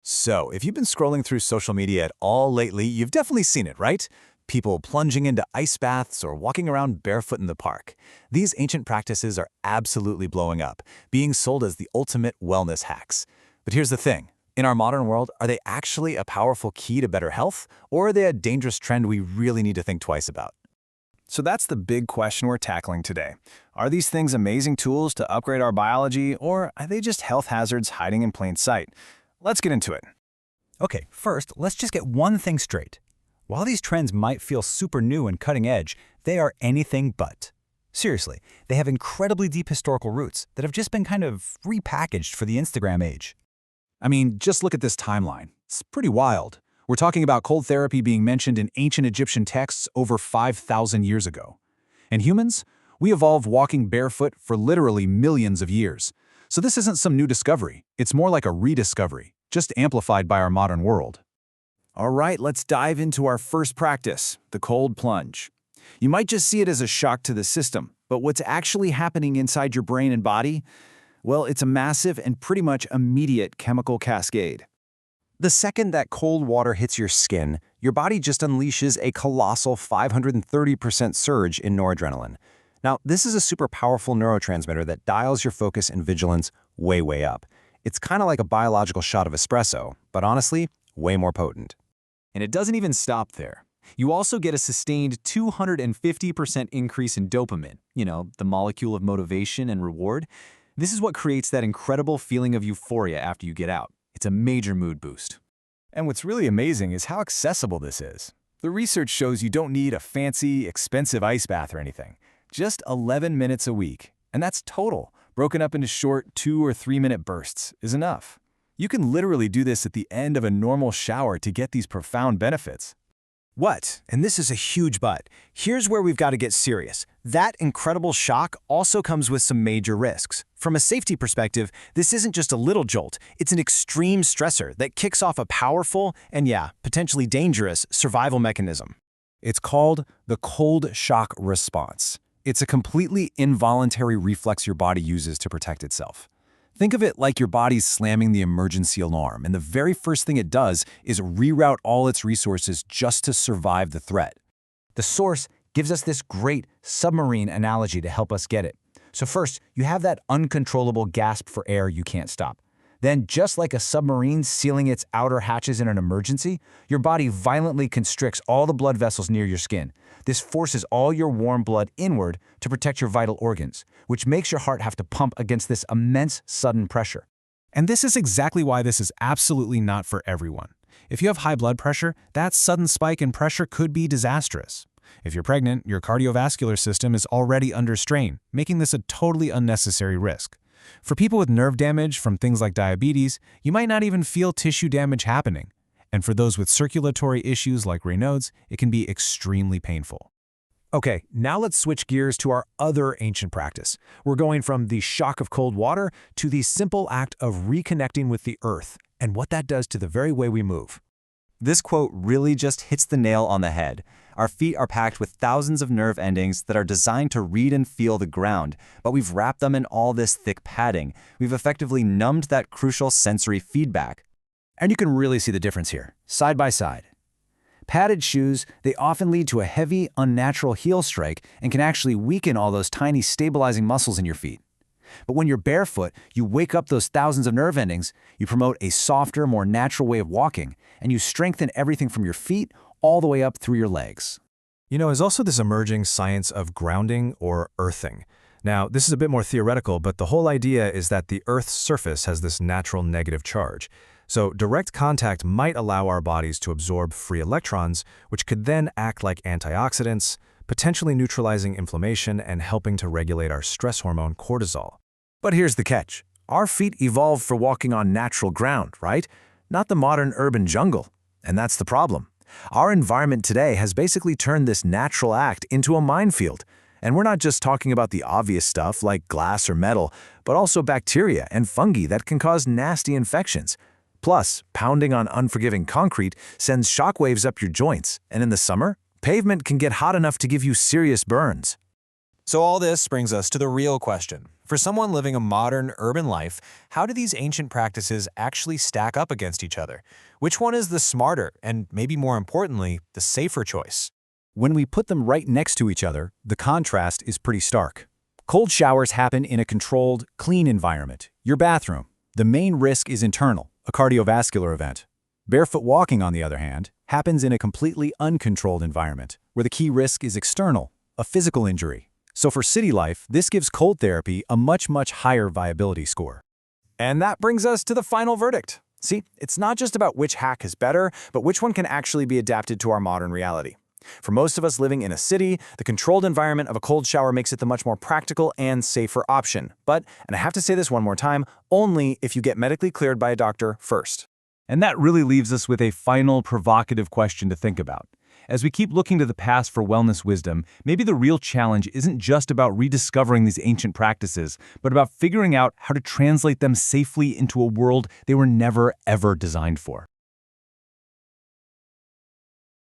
So, if you've been scrolling through social media at all lately, you've definitely seen it, right? People plunging into ice baths or walking around barefoot in the park. These ancient practices are absolutely blowing up, being sold as the ultimate wellness hacks. But here's the thing. In our modern world, are they actually a powerful key to better health, or are they a dangerous trend we really need to think twice about? So that's the big question we're tackling today. Are these things amazing tools to upgrade our biology, or are they just health hazards hiding in plain sight? Let's get into it. Okay, first, let's just get one thing straight. While these trends might feel super new and cutting edge, they are anything but. Seriously, they have incredibly deep historical roots that have just been kind of repackaged for the Instagram age. I mean, just look at this timeline. It's pretty wild. We're talking about cold therapy being mentioned in ancient Egyptian texts over 5,000 years ago. And humans? We evolved walking barefoot for literally millions of years. So this isn't some new discovery. It's more like a rediscovery, just amplified by our modern world. All right, let's dive into our first practice, the cold plunge. You might just see it as a shock to the system, but what's actually happening inside your brain and body? Well, it's a massive and pretty much immediate chemical cascade. The second that cold water hits your skin, your body just unleashes a colossal 530% surge in noradrenaline. Now, this is a super powerful neurotransmitter that dials your focus and vigilance way, way up. It's kind of like a biological shot of espresso, but honestly, way more potent. And it doesn't even stop there. You also get a sustained 250% increase in dopamine, the molecule of motivation and reward. This is what creates that incredible feeling of euphoria after you get out. It's a major mood boost. And what's really amazing is how accessible this is. The research shows you don't need a fancy, expensive ice bath or anything. Just 11 minutes a week, and that's total, broken up into short 2 or 3 minute bursts, is enough. You can literally do this at the end of a normal shower to get these profound benefits. What? And this is a huge but. Here's where we've got to get serious. That incredible shock also comes with some major risks. From a safety perspective, this isn't just a little jolt, it's an extreme stressor that kicks off a powerful and, potentially dangerous survival mechanism. It's called the cold shock response. It's a completely involuntary reflex your body uses to protect itself. Think of it like your body's slamming the emergency alarm, and the very first thing it does is reroute all its resources just to survive the threat. The source gives us this great submarine analogy to help us get it. So first, you have that uncontrollable gasp for air you can't stop. Then, just like a submarine sealing its outer hatches in an emergency, your body violently constricts all the blood vessels near your skin. This forces all your warm blood inward to protect your vital organs, which makes your heart have to pump against this immense sudden pressure. And this is exactly why this is absolutely not for everyone. If you have high blood pressure, that sudden spike in pressure could be disastrous. If you're pregnant, your cardiovascular system is already under strain, making this a totally unnecessary risk. For people with nerve damage from things like diabetes, you might not even feel tissue damage happening. And for those with circulatory issues like Raynaud's, it can be extremely painful. Okay, now let's switch gears to our other ancient practice. We're going from the shock of cold water to the simple act of reconnecting with the earth and what that does to the very way we move. This quote really just hits the nail on the head. Our feet are packed with thousands of nerve endings that are designed to read and feel the ground, but we've wrapped them in all this thick padding. We've effectively numbed that crucial sensory feedback. And you can really see the difference here, side by side. Padded shoes, they often lead to a heavy, unnatural heel strike and can actually weaken all those tiny stabilizing muscles in your feet. But when you're barefoot, you wake up those thousands of nerve endings, you promote a softer, more natural way of walking, and you strengthen everything from your feet all the way up through your legs. There's also this emerging science of grounding or earthing. Now, this is a bit more theoretical, but the whole idea is that the Earth's surface has this natural negative charge. So direct contact might allow our bodies to absorb free electrons, which could then act like antioxidants, potentially neutralizing inflammation and helping to regulate our stress hormone cortisol. But here's the catch. Our feet evolved for walking on natural ground, right? Not the modern urban jungle. And that's the problem. Our environment today has basically turned this natural act into a minefield. And we're not just talking about the obvious stuff like glass or metal, but also bacteria and fungi that can cause nasty infections. Plus, pounding on unforgiving concrete sends shockwaves up your joints, and in the summer, pavement can get hot enough to give you serious burns. So all this brings us to the real question. For someone living a modern urban life, how do these ancient practices actually stack up against each other? Which one is the smarter and, maybe more importantly, the safer choice? When we put them right next to each other, the contrast is pretty stark. Cold showers happen in a controlled, clean environment, your bathroom. The main risk is internal, a cardiovascular event. Barefoot walking, on the other hand, happens in a completely uncontrolled environment, where the key risk is external, a physical injury. So for city life, this gives cold therapy a much higher viability score. And that brings us to the final verdict. See, it's not just about which hack is better, but which one can actually be adapted to our modern reality. For most of us living in a city, the controlled environment of a cold shower makes it the much more practical and safer option. But, and I have to say this one more time, only if you get medically cleared by a doctor first. And that really leaves us with a final provocative question to think about. As we keep looking to the past for wellness wisdom, maybe the real challenge isn't just about rediscovering these ancient practices, but about figuring out how to translate them safely into a world they were never, ever designed for.